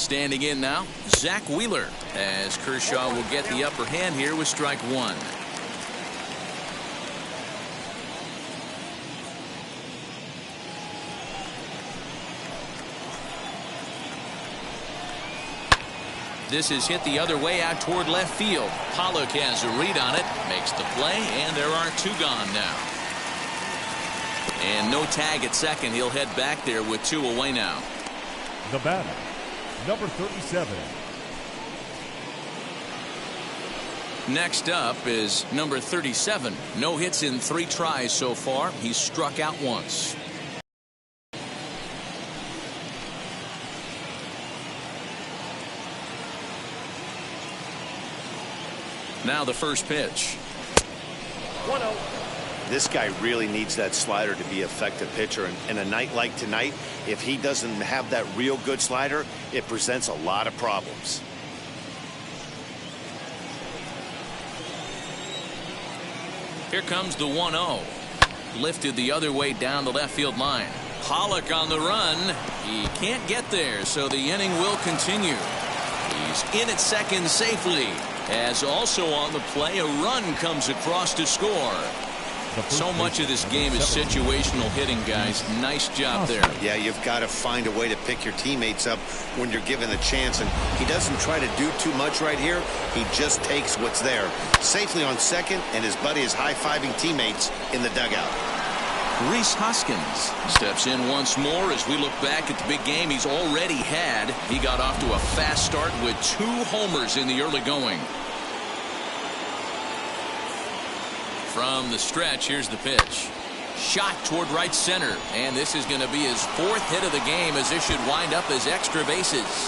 Standing in now, Zach Wheeler, as Kershaw will get the upper hand here with strike one. This is hit the other way out toward left field. Pollock has a read on it, makes the play, and there are two gone now. And no tag at second. He'll head back there with two away now. The batter, number 37. Next up is number 37. No hits in 3 tries so far. He's struck out once. Now the first pitch. 1-0. This guy really needs that slider to be an effective pitcher. And a night like tonight, if he doesn't have that real good slider, it presents a lot of problems. Here comes the 1-0. Lifted the other way down the left field line. Pollock on the run. He can't get there, so the inning will continue. He's in at second safely. As also on the play, a run comes across to score. So much of this game is situational hitting, guys. Nice job there. Yeah, you've got to find a way to pick your teammates up when you're given a chance. And he doesn't try to do too much right here. He just takes what's there. Safely on second, and his buddy is high-fiving teammates in the dugout. Rhys Hoskins steps in once more as we look back at the big game he's already had. He got off to a fast start with 2 homers in the early going. From the stretch, here's the pitch. Shot toward right center, and this is going to be his 4th hit of the game, as this should wind up as extra bases.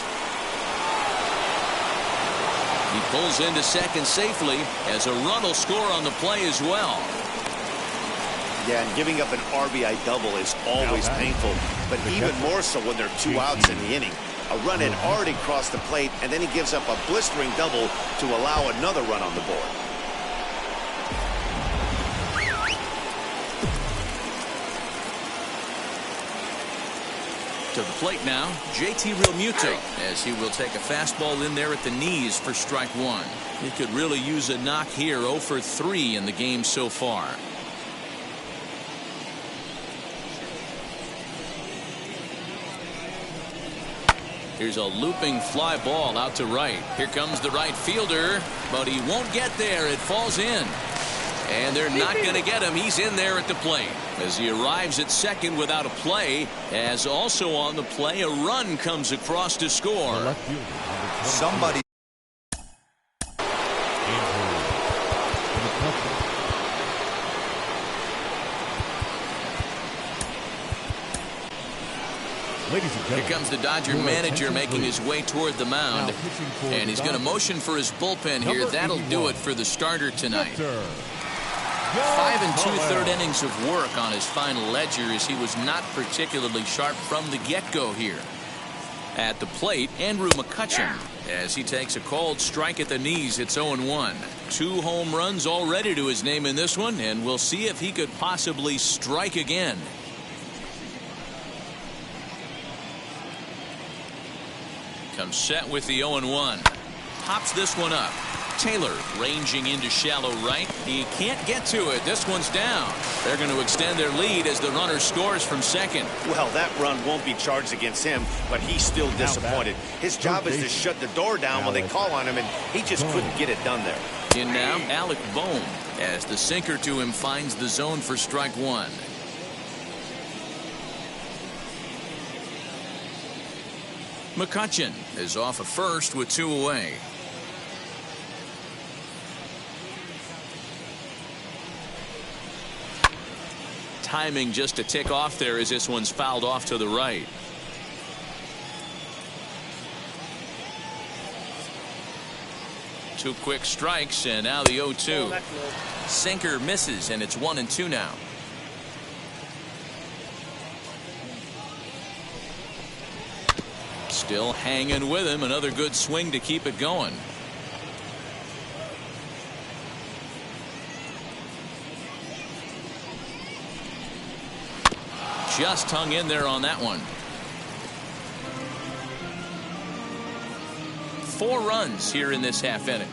He pulls into second safely, as a run will score on the play as well. Yeah, and giving up an RBI double is always painful, but even more so when there are 2 outs in the inning. A run had already crossed the plate, and then he gives up a blistering double to allow another run on the board. To the plate now, JT Realmuto, as he will take a fastball in there at the knees for strike one. He could really use a knock here. 0 for 3 in the game so far. Here's a looping fly ball out to right. Here comes the right fielder, but he won't get there. It falls in. And they're not going to get him. He's in there at the plate as he arrives at second without a play. As also on the play, a run comes across to score. Somebody. Here comes the Dodger manager making his way toward the mound. And he's going to motion for his bullpen here. That'll do it for the starter tonight. 5 2/3 innings of work on his final ledger, as he was not particularly sharp from the get-go here. At the plate, Andrew McCutchen, as he takes a called strike at the knees. It's 0-1. 2 home runs already to his name in this one, and we'll see if he could possibly strike again. Comes set with the 0-1. Pops this one up. Taylor ranging into shallow right. He can't get to it. This one's down. They're going to extend their lead as the runner scores from second. Well, that run won't be charged against him, but he's still disappointed. His job is to shut the door down when they call on him, and he just couldn't get it done there. In now, Alec Bohm, as the sinker to him finds the zone for strike one. McCutchen is off of first with 2 away. Timing just to tick off there as this one's fouled off to the right. Two quick strikes, and now the 0-2. Sinker misses, and it's 1-2 now. Still hanging with him. Another good swing to keep it going. Just hung in there on that one. 4 runs here in this half inning.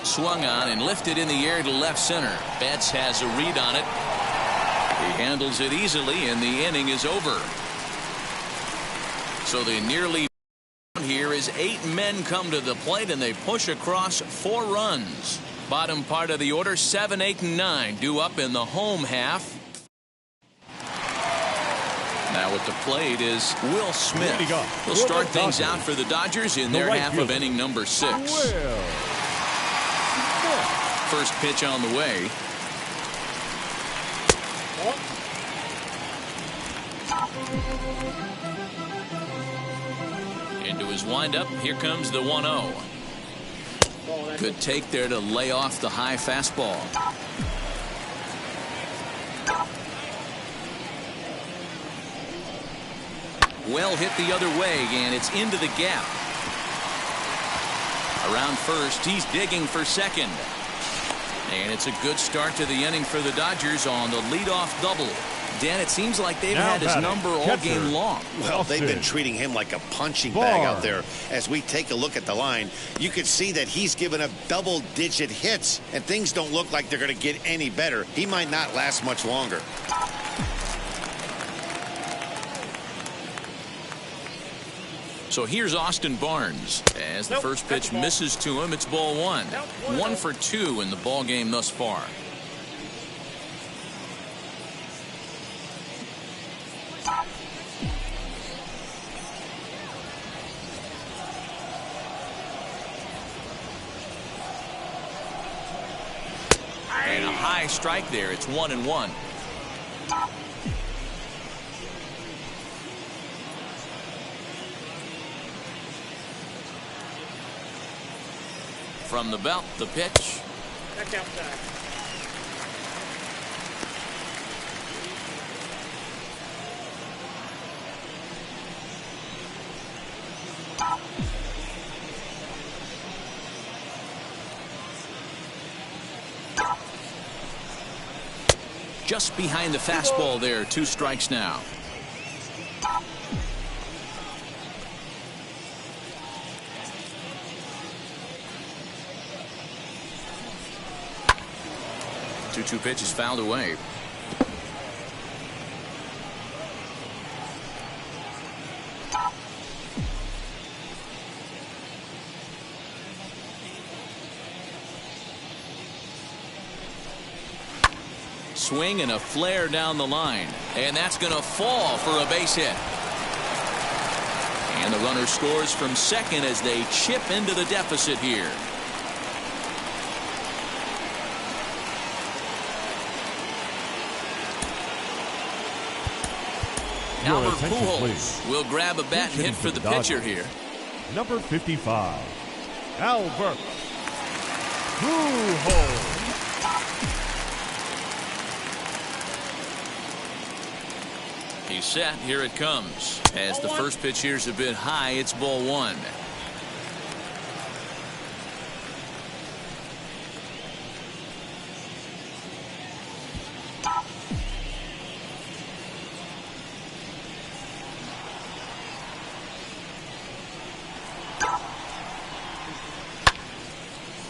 Swung on and lifted in the air to left center. Betts has a read on it. He handles it easily, and the inning is over. So the nearly here is 8 men come to the plate, and they push across 4 runs. Bottom part of the order, 7, 8, and 9 due up in the home half. Now at the plate is Will Smith. He'll start things out for the Dodgers in their half of inning number 6. First pitch on the way. Into his windup. Here comes the 1-0. Good take there to lay off the high fastball. Well hit the other way, and it's into the gap. Around first, he's digging for second. And it's a good start to the inning for the Dodgers on the leadoff double. Dan, it seems like they've had his number all game long. Well, they've been treating him like a punching bag out there. As we take a look at the line, you can see that he's given up double-digit hits, and things don't look like they're going to get any better. He might not last much longer. So here's Austin Barnes. As the first pitch misses to him, it's ball 1. 1 for 2 in the ball game thus far. And a high strike there. It's 1-1. From the belt, the pitch. Just behind the fastball there. 2 strikes now. Two pitches fouled away. Swing and a flare down the line, and that's going to fall for a base hit. And the runner scores from second as they chip into the deficit here. Albert Pujols will grab a bat hit for the pitcher here. Number 55, Albert Pujols. He's set. Here it comes. As the first pitch here's a bit high, it's ball 1.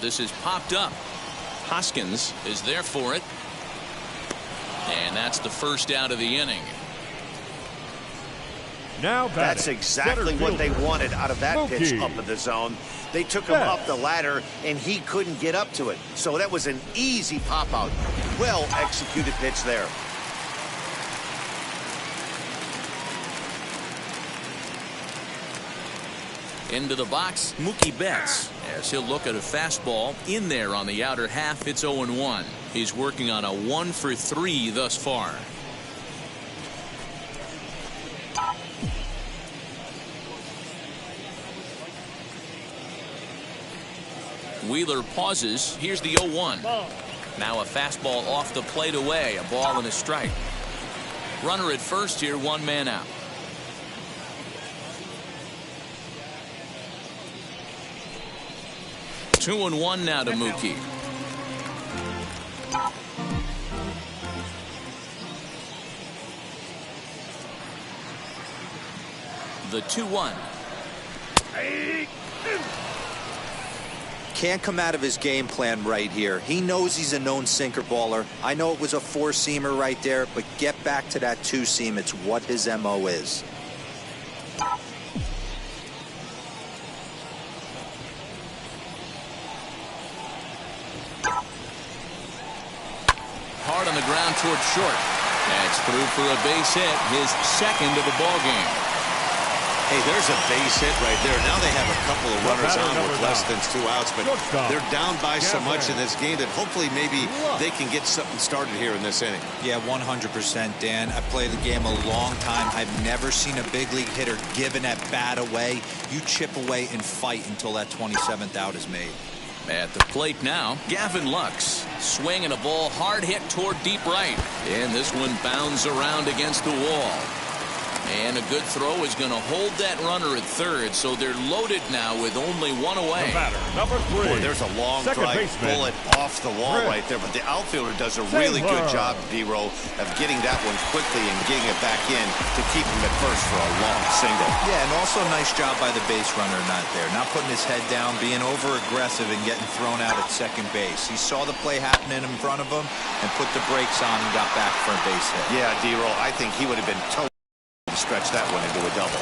This is popped up. Hoskins is there for it. And that's the first out of the inning. Now that's exactly what they wanted out of that pitch up in the zone. They took him up the ladder, and he couldn't get up to it. So that was an easy pop-out. Well executed pitch there. Into the box, Mookie Betts, as he'll look at a fastball in there on the outer half. It's 0-1. He's working on a 1 for 3 thus far. Wheeler pauses. Here's the 0-1. Now a fastball off the plate away. A ball and a strike. Runner at first here, 1 man out. Two and 1 now to Mookie. The 2-1. Can't come out of his game plan right here. He knows he's a known sinker baller. I know it was a four-seamer right there, but get back to that two-seam. It's what his MO is. Hard on the ground towards short. That's through for a base hit, his second of the ball game. Hey, there's a base hit right there. Now they have a couple of runners on with less than 2 outs, but they're down by so much in this game that hopefully maybe they can get something started here in this inning. Yeah, 100%, Dan. I played the game a long time. I've never seen a big league hitter give an at-bat away. You chip away and fight until that 27th out is made. At the plate now, Gavin Lux. Swinging a ball hard hit toward deep right. And this one bounds around against the wall. And a good throw is going to hold that runner at third, so they're loaded now with only one away. The batter, number 3. Boy, there's a long second fly baseman, bullet off the wall right there, but the outfielder does a really good job, D-Row, of getting that one quickly and getting it back in to keep him at first for a long single. Yeah, and also nice job by the base runner not there. Not putting his head down, being over-aggressive and getting thrown out at second base. He saw the play happening in front of him and put the brakes on and got back for a base hit. Yeah, D-Row, I think he would have been totally stretch that one into a double.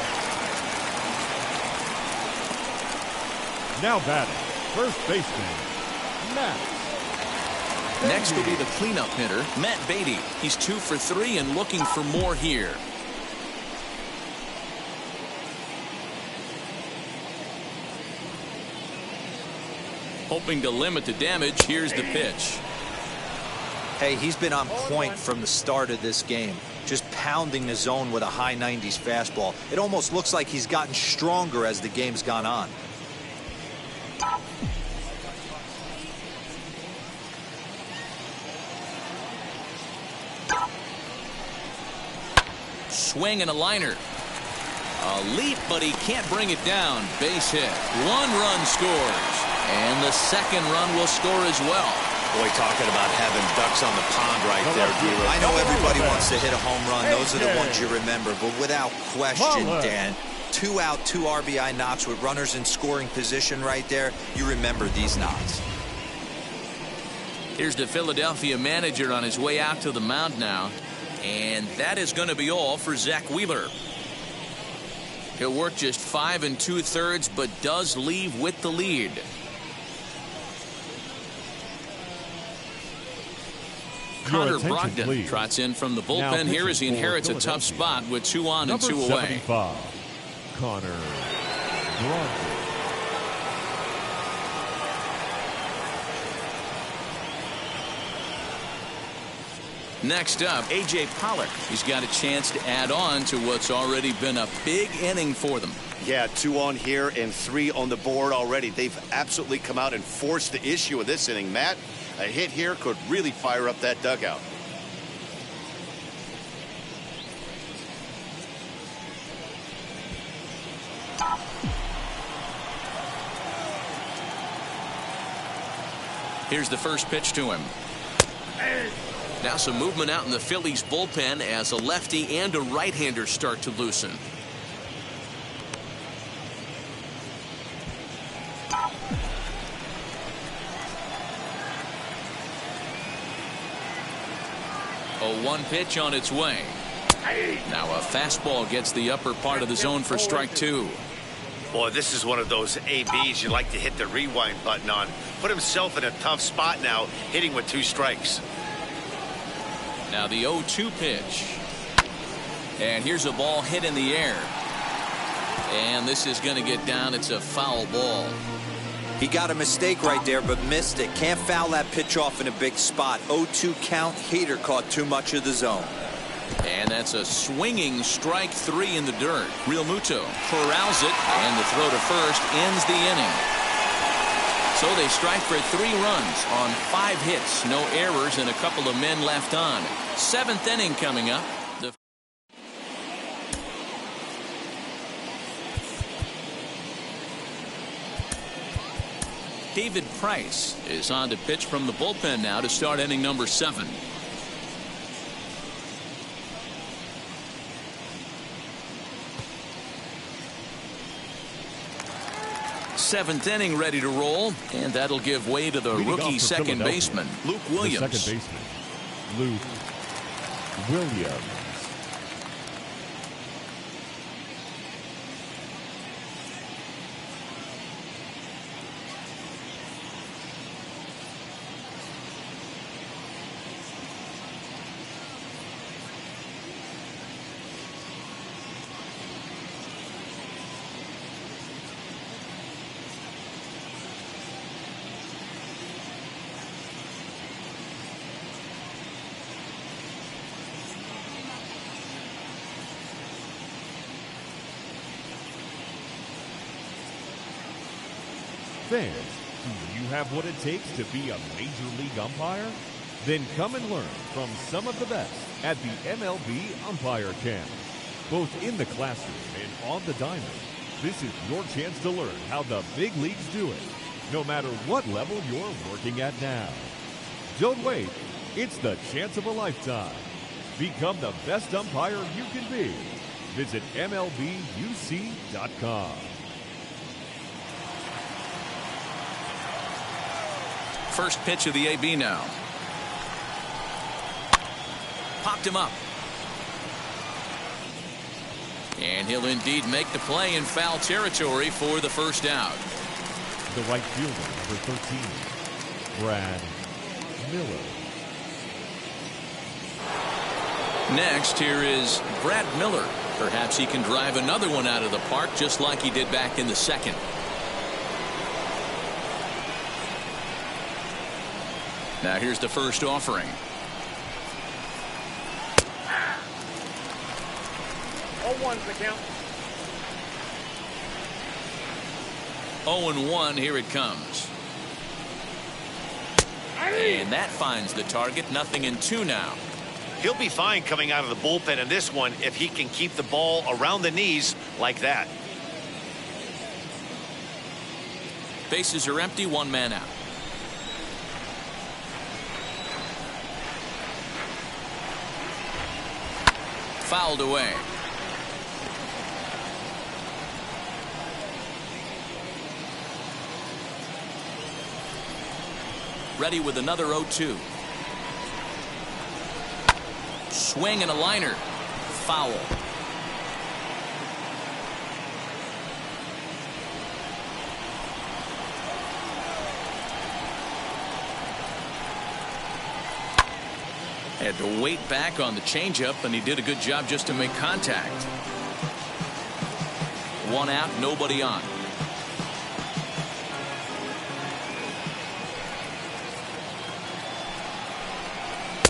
Now batting, first baseman, Matt. Next will be the cleanup hitter, Matt Beatty. He's 2 for 3 and looking for more here. Hoping to limit the damage, here's the pitch. Hey, he's been on point from the start of this game. Just pounding the zone with a high 90s fastball. It almost looks like he's gotten stronger as the game's gone on. Swing and a liner. A leap, but he can't bring it down. Base hit. 1 run scores. And the second run will score as well. Boy, talking about having ducks on the pond right there, D-Row. I know everybody wants to hit a home run. Those are the ones you remember. But without question, Dan, 2 out, 2 RBI knocks with runners in scoring position right there. You remember these knocks. Here's the Philadelphia manager on his way out to the mound now. And that is going to be all for Zach Wheeler. He'll work just 5 2/3, but does leave with the lead. Connor Brogdon trots in from the bullpen here as he inherits a tough spot with 2 on and 2 away. Connor Brogdon. Next up, A.J. Pollock. He's got a chance to add on to what's already been a big inning for them. Yeah, 2 on here and 3 on the board already. They've absolutely come out and forced the issue of this inning, Matt. A hit here could really fire up that dugout. Here's the first pitch to him. Now some movement out in the Phillies bullpen as a lefty and a right-hander start to loosen. A 1 pitch on its way. Now a fastball gets the upper part of the zone for strike 2. Boy, this is one of those ABs you like to hit the rewind button on. Put himself in a tough spot now, hitting with 2 strikes. Now the 0-2 pitch. And here's a ball hit in the air. And this is going to get down. It's a foul ball. He got a mistake right there, but missed it. Can't foul that pitch off in a big spot. 0-2 count. Hader caught too much of the zone. And that's a swinging strike 3 in the dirt. Real Muto corrals it, and the throw to first ends the inning. So they strike for 3 runs on 5 hits, no errors, and a couple of men left on. 7th inning coming up. David Price is on to pitch from the bullpen now to start inning number 7. seventh inning ready to roll, and that'll give way to the rookie second baseman, Luke Williams. The second baseman, Luke Williams. Fans, do you have what it takes to be a major league umpire? Then come and learn from some of the best at the MLB Umpire Camp. Both in the classroom and on the diamond, this is your chance to learn how the big leagues do it, no matter what level you're working at now. Don't wait. It's the chance of a lifetime. Become the best umpire you can be. Visit MLBUC.com. First pitch of the AB now. Popped him up. And he'll indeed make the play in foul territory for the first out. The right fielder, number 13, Brad Miller. Next, here is Brad Miller. Perhaps he can drive another one out of the park just like he did back in the second. Now here's the first offering. 0-1's the count. 0-1, here it comes. And that finds the target. 0-2 now. He'll be fine coming out of the bullpen in this one if he can keep the ball around the knees like that. Bases are empty, one man out. Fouled away. Ready with another 0-2. Swing and a liner. Foul. Had to wait back on the changeup, and he did a good job just to make contact. One out, nobody on.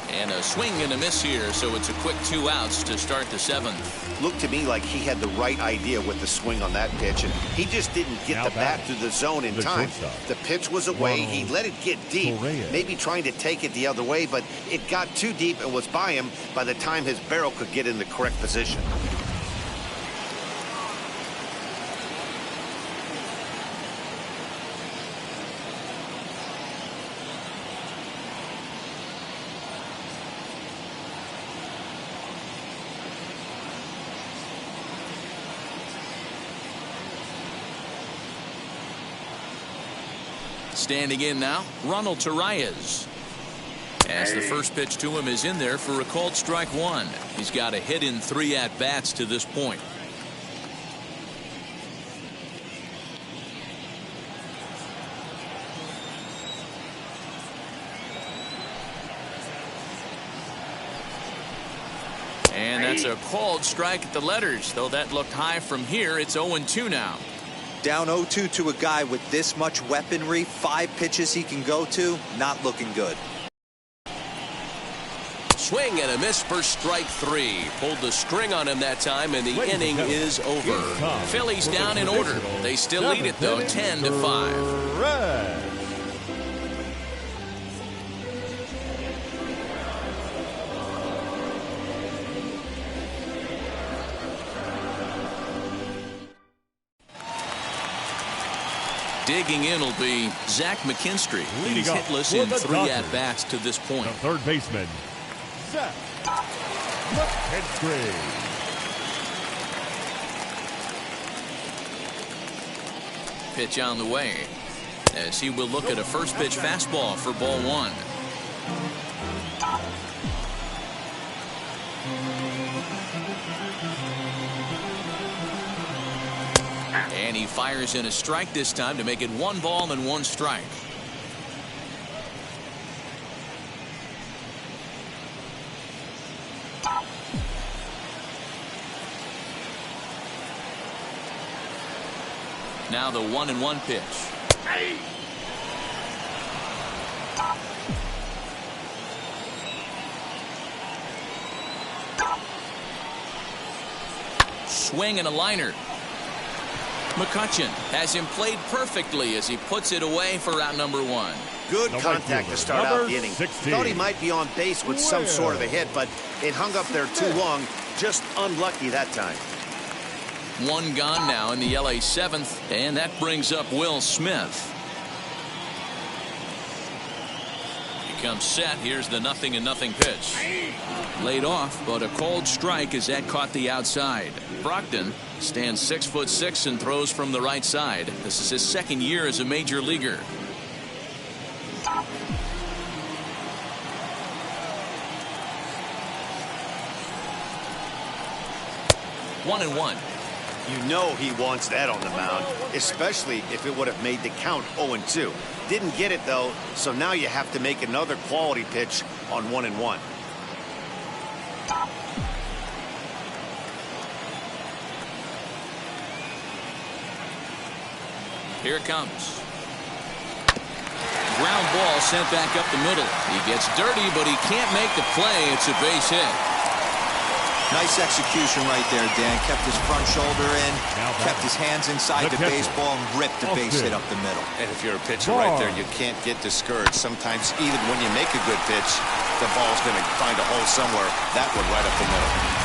And a swing and a miss here, so it's a quick 2 outs to start the seventh. Looked to me like he had the right idea with the swing on that pitch, and he just didn't get the bat through the zone in time. The pitch was away. He let it get deep, maybe trying to take it the other way, but it got too deep and was by him by the time his barrel could get in the correct position. Standing in now, Ronald Torreyes. As the first pitch to him is in there for a called strike one. He's got a hit in 3 at-bats to this point. And that's a called strike at the letters, though that looked high from here. It's 0-2 now. Down 0-2 to a guy with this much weaponry, 5 pitches he can go to, not looking good. Swing and a miss for strike 3. Pulled the string on him that time, and the inning is over. Phillies down in order. They still lead it, though, 10-5. Digging in will be Zach McKinstry. He's hitless in 3 at-bats to this point. The third baseman, Zach McKinstry. pitch on the way, as he will look at a first pitch fastball for ball one. And he fires in a strike this time to make it 1 ball and 1 strike. Now the 1-1 pitch. Swing and a liner. McCutchen has him played perfectly as he puts it away for out number 1. Good contact to start out the inning. 16. Thought he might be on base with some sort of a hit, but it hung up there too long. Just unlucky that time. 1 gone now in the LA 7th, and that brings up Will Smith. He comes set. Here's the 0-0 pitch. Laid off, but a cold strike as that caught the outside. Brockton stands 6'6" and throws from the right side. This is his 2nd year as a major leaguer. One and one. You know he wants that on the mound, especially if it would have made the count 0-2. Didn't get it, though, so now you have to make another quality pitch on 1-1. Here it comes. Ground ball sent back up the middle. He gets dirty, but he can't make the play. It's a base hit. Nice execution right there, Dan. Kept his front shoulder in, kept his hands inside the baseball, and ripped the base hit up the middle. And if you're a pitcher right there, you can't get discouraged. Sometimes even when you make a good pitch, the ball's going to find a hole somewhere. That one right up the middle.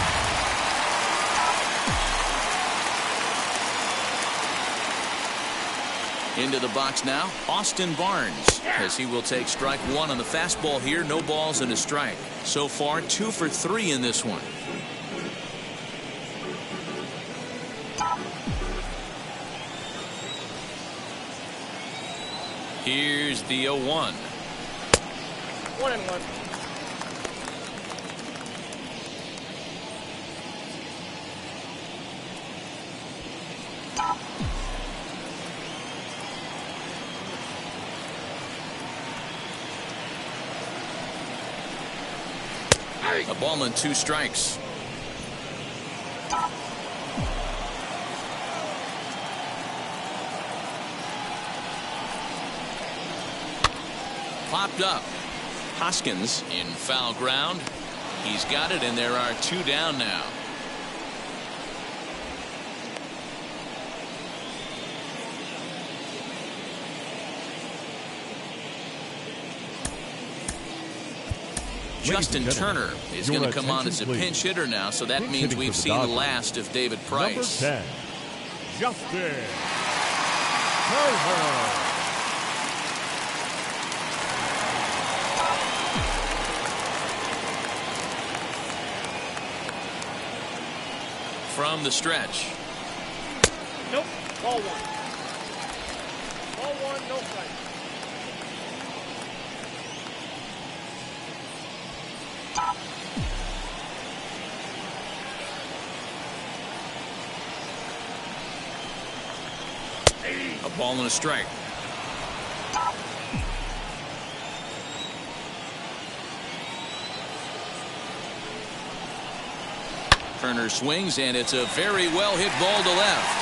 Into the box now, Austin Barnes, as he will take strike 1 on the fastball here. No balls and a strike. So far, 2 for 3 in this one. Here's the 0-1. 1-1. A ball and 2 strikes. Popped up. Hoskins in foul ground. He's got it, and there are 2 down now. Justin Turner is going to come on as a pinch hitter now, so that means we've seen the last of David Price. Number 10, Justin Turner. From the stretch. Nope. Ball 1. Ball 1, no strike. A ball and a strike. Turner swings, and it's a very well hit ball to left.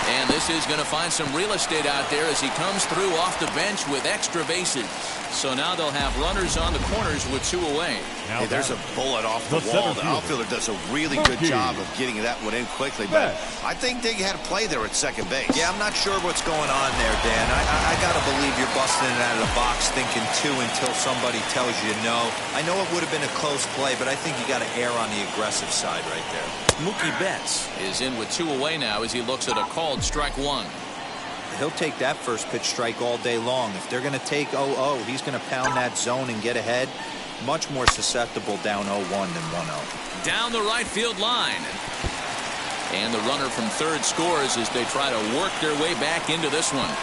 And this is going to find some real estate out there as he comes through off the bench with extra bases. So now they'll have runners on the corners with 2 away. Hey, there's a bullet off the wall. The outfielder does a really good job of getting that one in quickly, but I think they had a play there at second base. Yeah, I'm not sure what's going on there, Dan. I got to believe you're busting it out of the box thinking 2 until somebody tells you no. I know it would have been a close play, but I think you got to err on the aggressive side right there. Mookie Betts is in with 2 away now as he looks at a called strike 1. He'll take that first pitch strike all day long. If they're going to take 0-0, he's going to pound that zone and get ahead. Much more susceptible down 0-1 than 1-0. Down the right field line. And the runner from third scores as they try to work their way back into this one.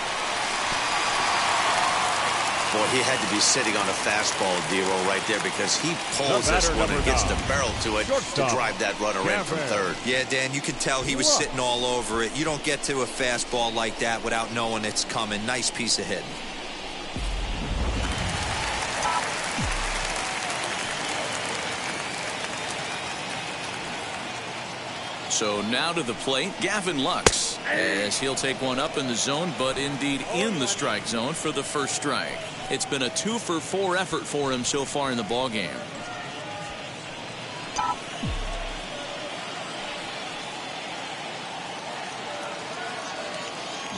Boy, he had to be sitting on a fastball, D-Roll, right there, because he pulls this one and gets the barrel to it to drive that runner in from third. Yeah, Dan, you can tell he was sitting all over it. You don't get to a fastball like that without knowing it's coming. Nice piece of hitting. So now to the plate, Gavin Lux, as he'll take one up in the zone, but indeed in the strike zone for the first strike. It's been a 2-for-4 effort for him so far in the ballgame.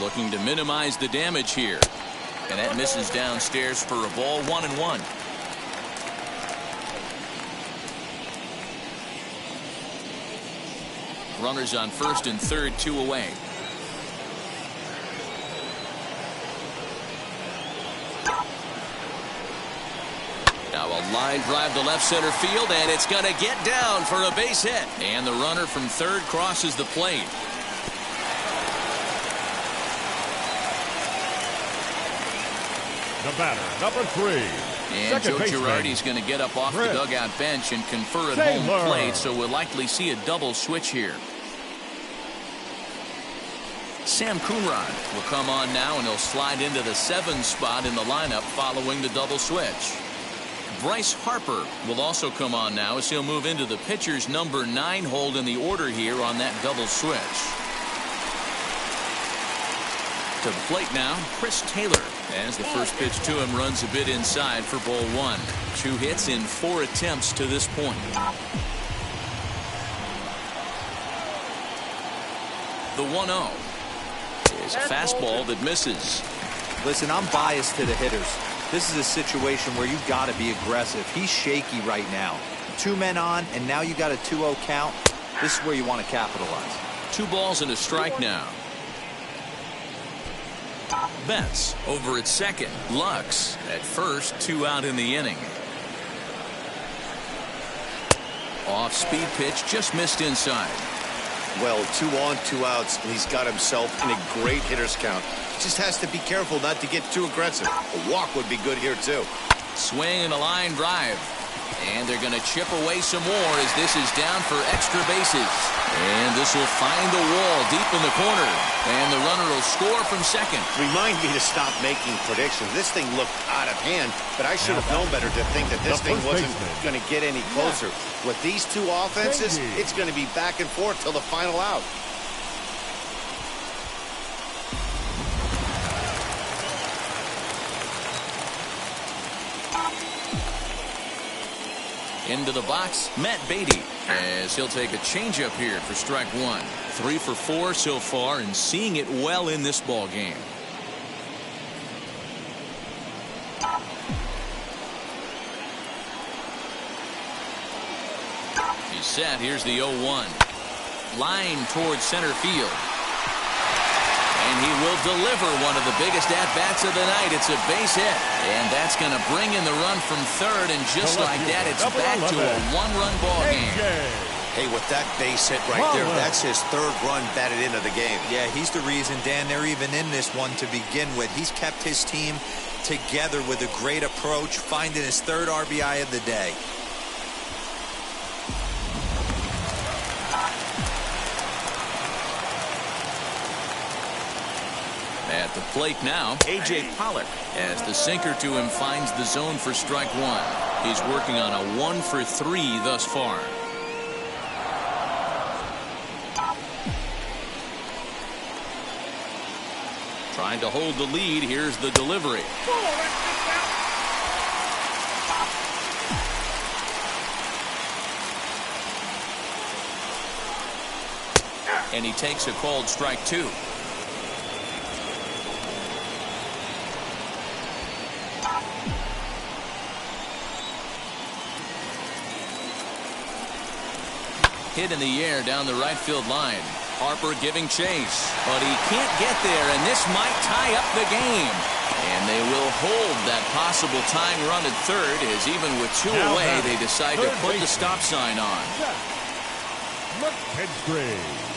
Looking to minimize the damage here. And that misses downstairs for a ball, 1-1. Runners on first and third, 2 away. Now a line drive to left center field, and it's going to get down for a base hit. And the runner from third crosses the plate. The batter, number 3. And Joe Girardi's going to get up off the dugout bench and confer at home plate, so we'll likely see a double switch here. Sam Coonrod will come on now, and he'll slide into the 7 spot in the lineup following the double switch. Bryce Harper will also come on now as he'll move into the pitcher's number 9 hold in the order here on that double switch. To the plate now, Chris Taylor, as the first pitch to him runs a bit inside for ball 1. 2 hits in 4 attempts to this point. The 1-0 is a fastball that misses. Listen, I'm biased to the hitters. This is a situation where you've got to be aggressive. He's shaky right now. 2 men on, and now you got a 2-0 count. This is where you want to capitalize. 2 balls and a strike now. Betts over at second. Lux at first, 2 out in the inning. Off speed pitch, just missed inside. Well, 2 on, 2 outs, and he's got himself in a great hitter's count. He just has to be careful not to get too aggressive. A walk would be good here, too. Swing and a line drive. And they're going to chip away some more as this is down for extra bases. And this will find the wall deep in the corner. And the runner will score from second. Remind me to stop making predictions. This thing looked out of hand, but I should have known better to think that this thing wasn't going to get any closer. With these 2 offenses, it's going to be back and forth till the final out. Into the box, Matt Beatty, as he'll take a changeup here for strike 1. 3 for 4 so far, and seeing it well in this ball game. He's set. Here's the 0-1. Line towards center field. And he will deliver one of the biggest at-bats of the night. It's a base hit. And that's going to bring in the run from third. And just like that, it's back to a 1-run ball game. Hey, with that base hit right there, that's his 3rd run batted into the game. Yeah, he's the reason, Dan, they're even in this one to begin with. He's kept his team together with a great approach, finding his 3rd RBI of the day. At the plate now, A.J. Pollock, as the sinker to him finds the zone for strike 1. He's working on a 1 for 3 thus far. Trying to hold the lead. Here's the delivery. And he takes a called strike 2. Hit in the air down the right field line. Harper giving chase, but he can't get there, and this might tie up the game. And they will hold that possible tying run at third, as even with 2 away, they decide to put the stop sign on.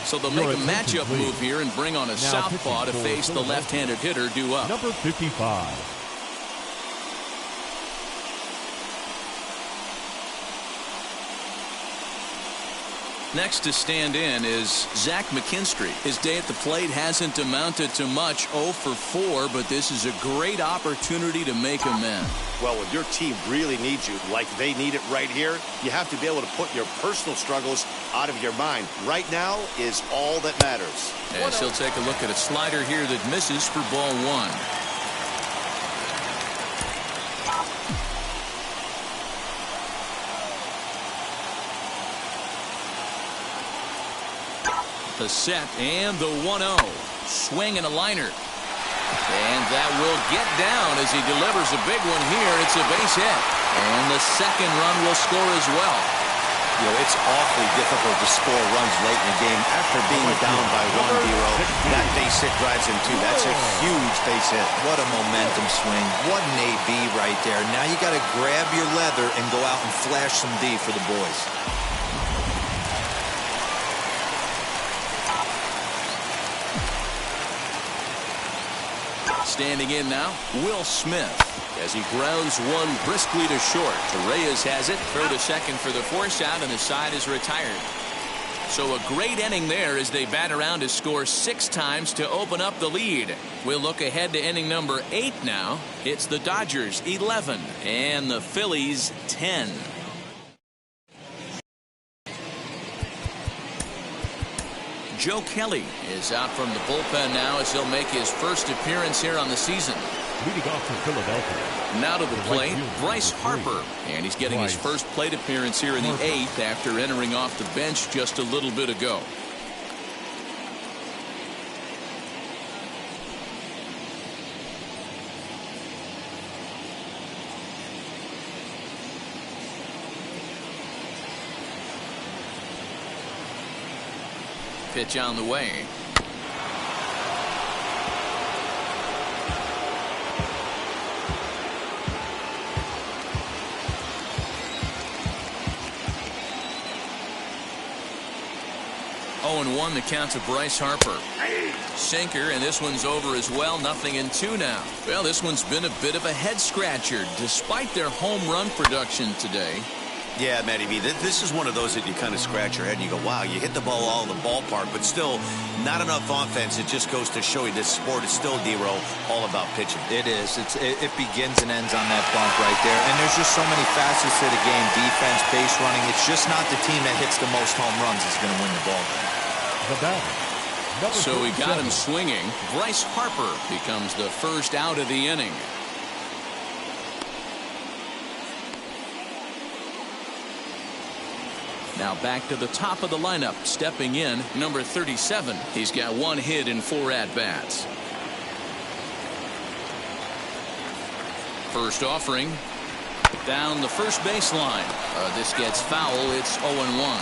So they'll make a matchup move here and bring on a southpaw to face the left-handed hitter due up. Number 55. Next to stand in is Zach McKinstry. His day at the plate hasn't amounted to much, 0 for 4, but this is a great opportunity to make amends. Well, when your team really needs you, like they need it right here, you have to be able to put your personal struggles out of your mind. Right now is all that matters. As he'll take a look at a slider here that misses for ball 1. The set and the 1-0. Swing and a liner. And that will get down as he delivers a big one here. It's a base hit. And the second run will score as well. You know, it's awfully difficult to score runs late in the game. After being down by 1, D-Row, that base hit drives him 2. That's a huge base hit. What a momentum swing. What an AB right there. Now you got to grab your leather and go out and flash some D for the boys. Standing in now, Will Smith, as he grounds one briskly to short. Reyes has it, throw to second for the force out, and the side is retired. So a great inning there as they bat around to score 6 times to open up the lead. We'll look ahead to inning number 8 now. It's the Dodgers 11 and the Phillies 10. Joe Kelly is out from the bullpen now as he'll make his first appearance here on the season. Leading off for Philadelphia. Now to the plate, Bryce Harper. And he's getting his first plate appearance here in the 8th after entering off the bench just a little bit ago. Pitch on the way. Oh, and 1 the count to Bryce Harper. Sinker, and this one's over as well. 0-2 now. Well, this one's been a bit of a head scratcher despite their home run production today. Yeah, Matty B, this is one of those that you kind of scratch your head and you go, wow, you hit the ball all in the ballpark, but still not enough offense. It just goes to show you this sport is still, D-Row, all about pitching. It is. It begins and ends on that bump right there. And there's just so many facets to the game. Defense, base running. It's just not the team that hits the most home runs is going to win the ball game. So we got him swinging. Bryce Harper becomes the first out of the inning. Now back to the top of the lineup, stepping in, number 37. He's got 1 hit in 4 at-bats. First offering, down the first baseline. This gets foul. It's 0-1.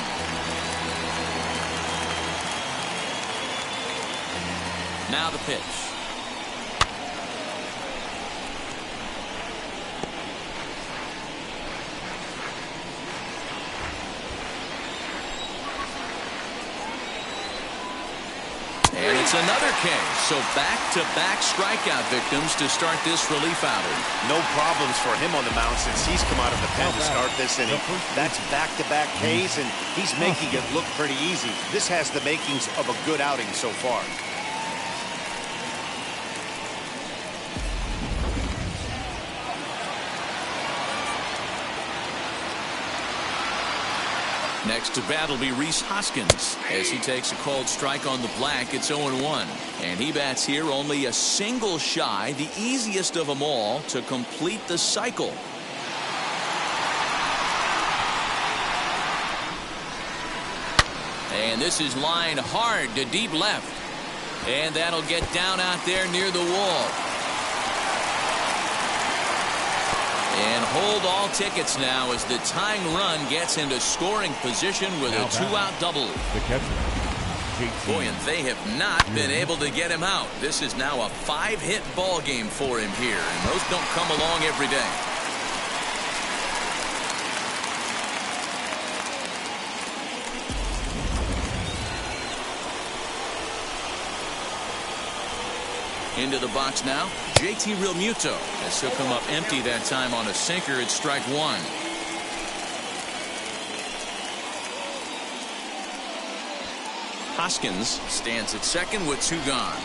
Now the pitch. And it's another K. So back-to-back strikeout victims to start this relief outing. No problems for him on the mound since he's come out of the pen to start this inning. That's back-to-back Ks, and he's making it look pretty easy. This has the makings of a good outing so far. Next to bat will be Rhys Hoskins as he takes a called strike on the black. It's 0-1. And he bats here only a single shy, the easiest of them all to complete the cycle. And this is lined hard to deep left. And that'll get down out there near the wall. And hold all tickets now as the tying run gets into scoring position with a 2-out double. The catcher. Boy, and they have not been able to get him out. This is now a 5-hit ball game for him here, and those don't come along every day. Into the box now, JT Realmuto, as he'll come up empty that time on a sinker at strike one. Hoskins stands at second with two gone.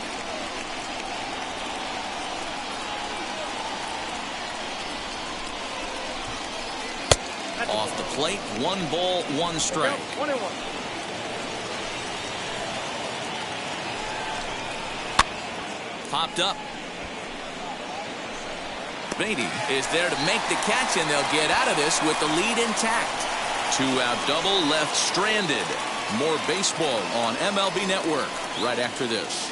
Off the plate, 1 ball, 1 strike. 1-1. Popped up. Beatty is there to make the catch, and they'll get out of this with the lead intact. 2-out double left stranded. More baseball on MLB Network right after this.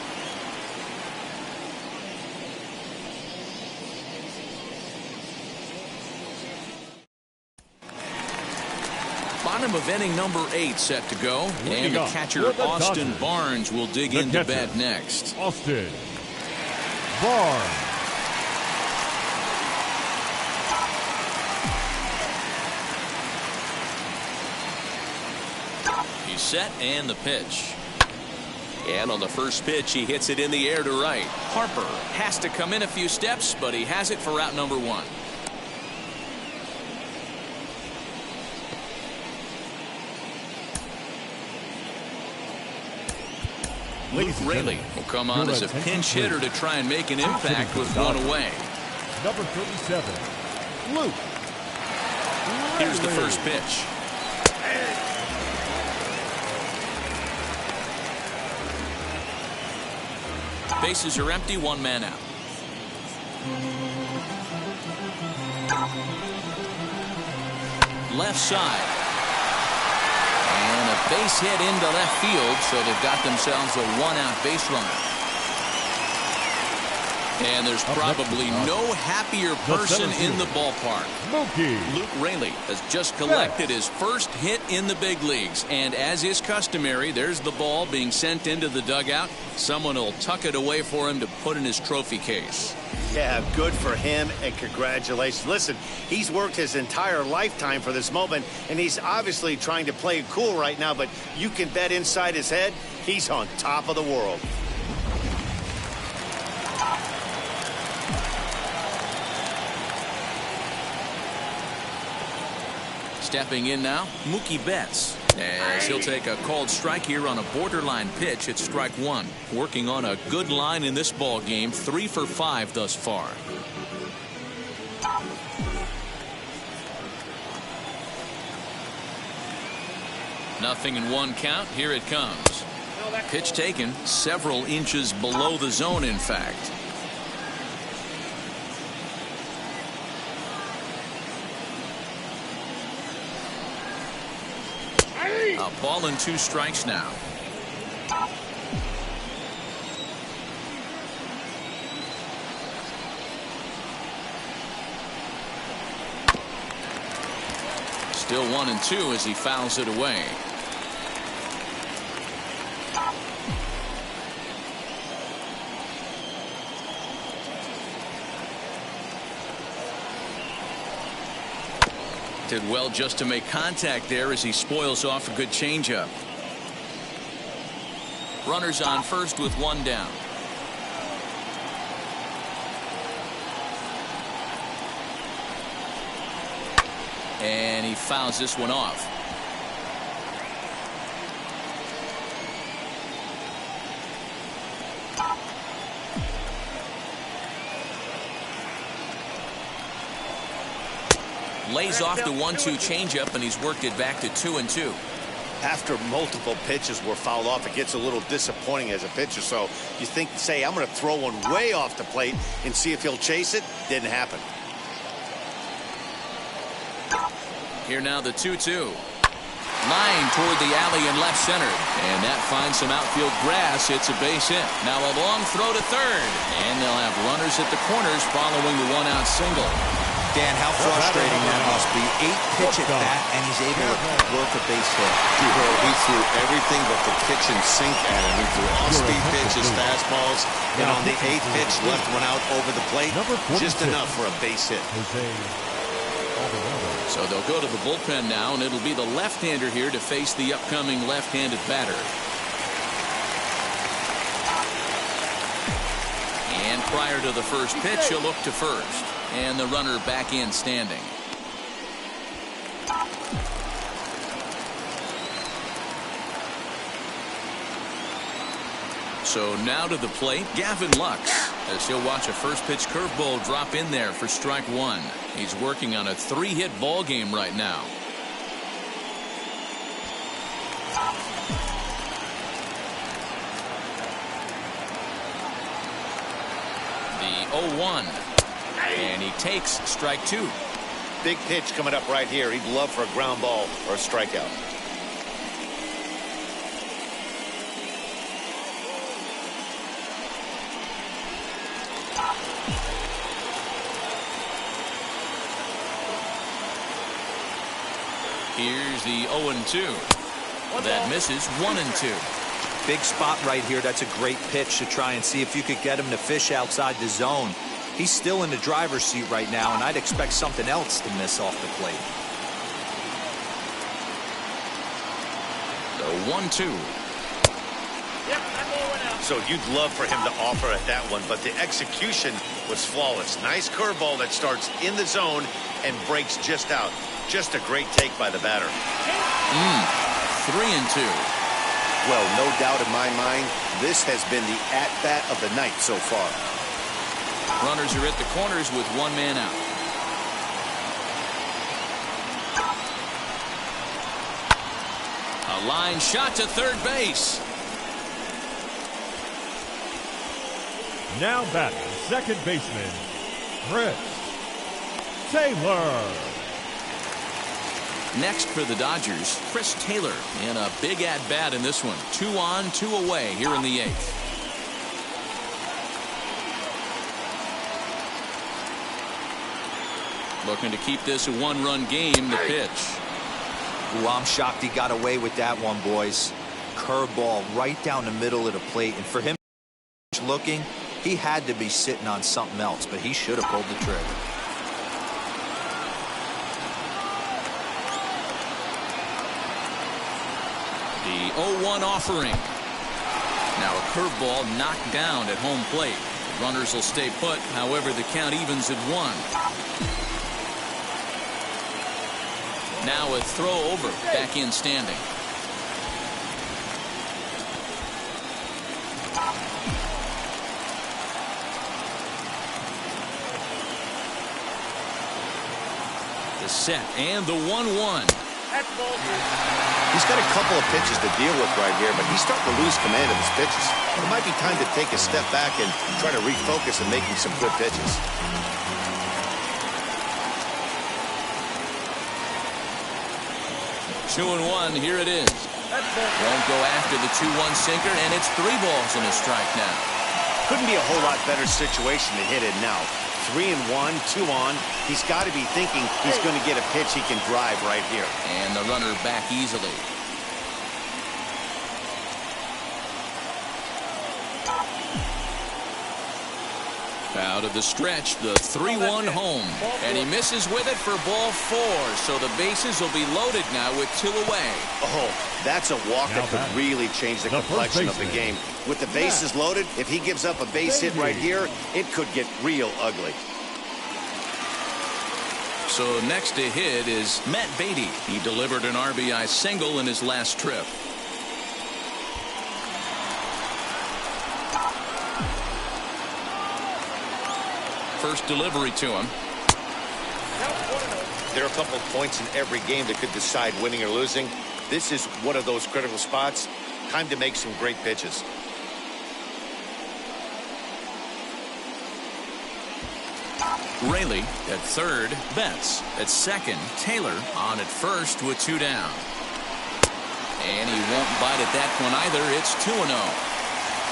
Bottom of inning number 8 set to go, and the catcher Austin Barnes will dig into bat next. Austin Barnes. He's set, and the pitch. And on the first pitch, he hits it in the air to right. Harper has to come in a few steps, but he has it for out number 1. Luke Raley will come on as a pinch hitter to try and make an impact with one away. Number 37, Luke. Here's the first pitch. Bases are empty, 1 man out. Left side. And a base hit into left field, so they've got themselves a 1-out base runner. And there's probably no happier person in the ballpark. Luke Raley has just collected his first hit in the big leagues. And as is customary, there's the ball being sent into the dugout. Someone will tuck it away for him to put in his trophy case. Yeah, good for him, and congratulations. Listen, he's worked his entire lifetime for this moment, and he's obviously trying to play it cool right now, but you can bet inside his head, he's on top of the world. Stepping in now, Mookie Betts, as he'll take a called strike here on a borderline pitch at strike 1. Working on a good line in this ball game, 3 for 5 thus far. Nothing in 1 count. Here it comes. Pitch taken several inches below the zone, in fact. A ball and 2 strikes now. Still 1-2 as he fouls it away. Did well just to make contact there as he spoils off a good changeup. Runners on first with 1 down. And he fouls this one off. Lays off the 1-2 changeup, and he's worked it back to 2-2. After multiple pitches were fouled off, it gets a little disappointing as a pitcher. So you think, say, I'm going to throw one way off the plate and see if he'll chase it. Didn't happen. Here now the 2-2. Line toward the alley in left center. And that finds some outfield grass. It's a base hit. Now a long throw to third. And they'll have runners at the corners following the 1-out single. Dan, how frustrating that must be. 8 pitch at bat, and he's able to work a base hit. He threw everything but the kitchen sink at him. He threw off-speed pitches, fastballs, and on the 8th pitch, left one out over the plate. Just enough for a base hit. So they'll go to the bullpen now, and it'll be the left-hander here to face the upcoming left-handed batter. And Prior to the first pitch, he'll look to first. And the runner back in standing. So now to the plate, Gavin Lux, as he'll watch a first pitch curveball drop in there for strike one. He's working on a 3-hit ball game right now. The 0-1. And he takes strike two. Big pitch coming up right here. He'd love for a ground ball or a strikeout. Here's the 0-2. That misses 1-2. Big spot right here. That's a great pitch to try and see if you could get him to fish outside the zone. He's still in the driver's seat right now, and I'd expect something else to miss off the plate. The 1-2. So you'd love for him to offer at that one, but the execution was flawless. Nice curveball that starts in the zone and breaks just out. Just a great take by the batter. 3-2. Well, no doubt in my mind, this has been the at-bat of the night so far. Runners are at the corners with one man out. A line shot to third base. Now batting, second baseman, Chris Taylor. Next for the Dodgers, Chris Taylor in a big at-bat in this one. 2 on, 2 away here in the 8th. Looking to keep this a one-run game, the pitch. Ooh, I'm shocked he got away with that one, boys. Curveball right down the middle of the plate. And for him looking, he had to be sitting on something else, but he should have pulled the trigger. The 0-1 offering. Now a curveball knocked down at home plate. The runners will stay put. However, the count evens at 1. Now a throw over, back in standing. The set and the 1-1. He's got a couple of pitches to deal with right here, but he's starting to lose command of his pitches. It might be time to take a step back and try to refocus on making some good pitches. 2-1, here it is. Won't go after the 2-1 sinker, and it's 3 balls and a strike now. Couldn't be a whole lot better situation to hit it now. 3-1, 2 on. He's got to be thinking he's going to get a pitch he can drive right here. And the runner back easily. Out of the stretch, the 3-1 home. And he misses with it for ball 4. So the bases will be loaded now with 2 away. Oh, that's a walk that could really change the complexion of the game. With the bases loaded, if he gives up a base hit right here, it could get real ugly. So next to hit is Matt Beatty. He delivered an RBI single in his last trip. First delivery to him. There are a couple of points in every game that could decide winning or losing. This is one of those critical spots. Time to make some great pitches. Raley at third, Betts at second, Taylor on at first with 2 down. And he won't bite at that one either. It's 2-0.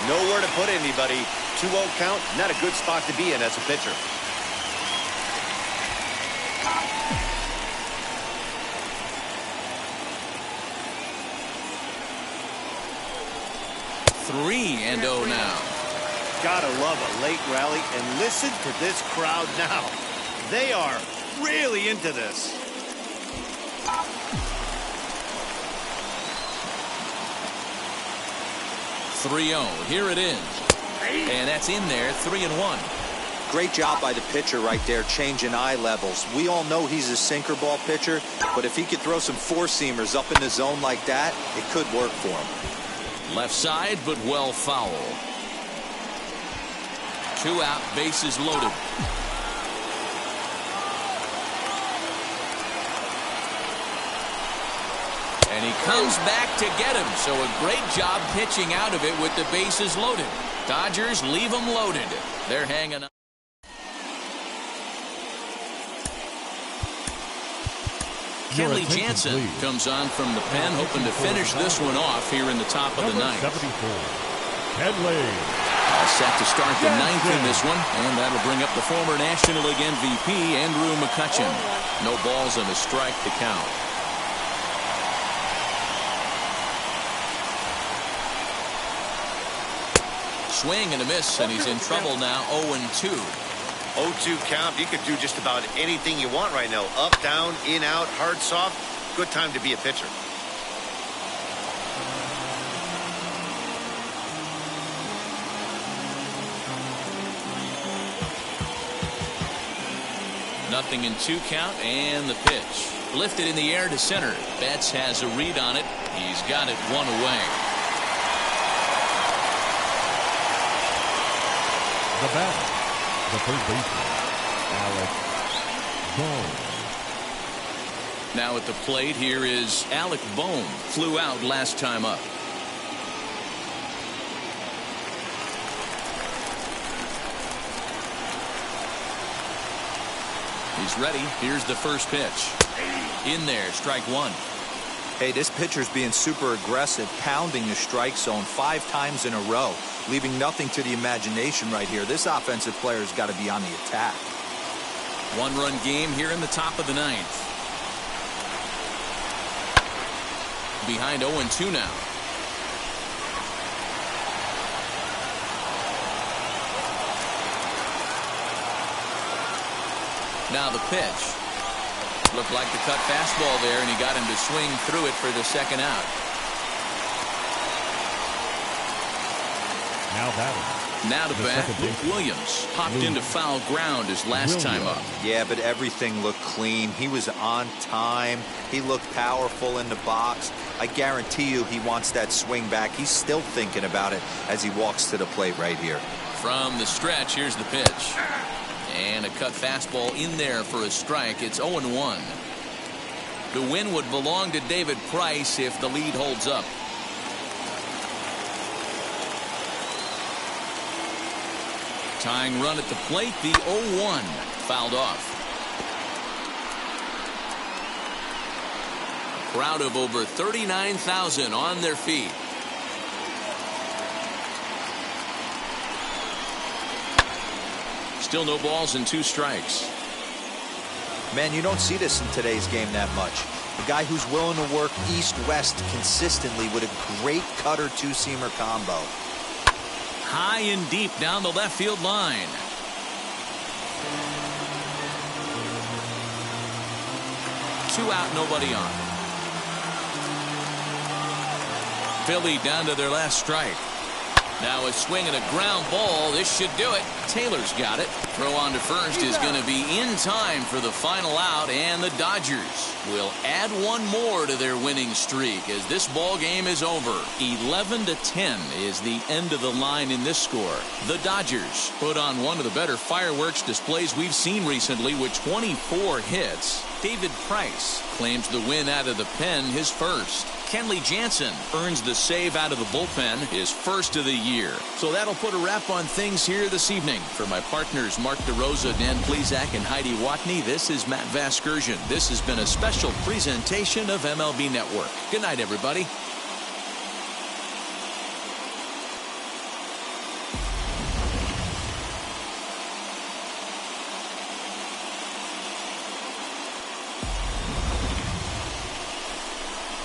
Nowhere to put anybody. 2-0 count, not a good spot to be in as a pitcher. Three and 0 now. Gotta love a late rally, and listen to this crowd now. They are really into this. Here it is. And that's in there, 3-1. Great job by the pitcher right there, changing eye levels. We all know he's a sinker ball pitcher, but if he could throw some four-seamers up in the zone like that, it could work for him. Left side, but well foul. 2 out, bases loaded. And he comes back to get him. So a great job pitching out of it with the bases loaded. Dodgers leave them loaded. They're hanging on. Kenley Jansen comes on from the pen, hoping to finish this one off here in the top of the ninth. 74, Kenley. All set to start the ninth in this one, and that'll bring up the former National League MVP, Andrew McCutchen. No balls and a strike to count. Swing and a miss, and he's in trouble now, 0-2. 0-2 count. You could do just about anything you want right now. Up, down, in, out, hard, soft. Good time to be a pitcher. Nothing in 2 count, and the pitch. Lifted in the air to center. Betts has a read on it. He's got it 1 away. The batter, the third baseman, Alec Bohm. Now at the plate, here is Alec Bohm. Flew out last time up. He's ready. Here's the first pitch. In there, strike 1. Hey, this pitcher's being super aggressive, pounding the strike zone 5 times in a row, leaving nothing to the imagination right here. This offensive player's got to be on the attack. 1-run game here in the top of the ninth. Behind 0-2 now. Now the pitch. Looked like the cut fastball there, and he got him to swing through it for the second out. Now to bat, Luke Williams popped into foul ground his last time up. Yeah, but everything looked clean. He was on time. He looked powerful in the box. I guarantee you he wants that swing back. He's still thinking about it as he walks to the plate right here. From the stretch, here's the pitch. And a cut fastball in there for a strike. It's 0-1. The win would belong to David Price if the lead holds up. Tying run at the plate, the 0-1. Fouled off. A crowd of over 39,000 on their feet. Still no balls and 2 strikes. Man, you don't see this in today's game that much. A guy who's willing to work east-west consistently with a great cutter 2-seamer combo. High and deep down the left field line. Two out, nobody on. Philly down to their last strike. Now a swing and a ground ball. This should do it. Taylor's got it. Throw on to first is going to be in time for the final out, and the Dodgers will add 1 more to their winning streak as this ball game is over. 11-10 is the end of the line in this score. The Dodgers put on one of the better fireworks displays we've seen recently with 24 hits. David Price claims the win out of the pen, his first. Kenley Jansen earns the save out of the bullpen, his first of the year. So that'll put a wrap on things here this evening. For my partners Mark DeRosa, Dan Plesac, and Heidi Watney, this is Matt Vasgersian. This has been a special presentation of MLB Network. Good night, everybody.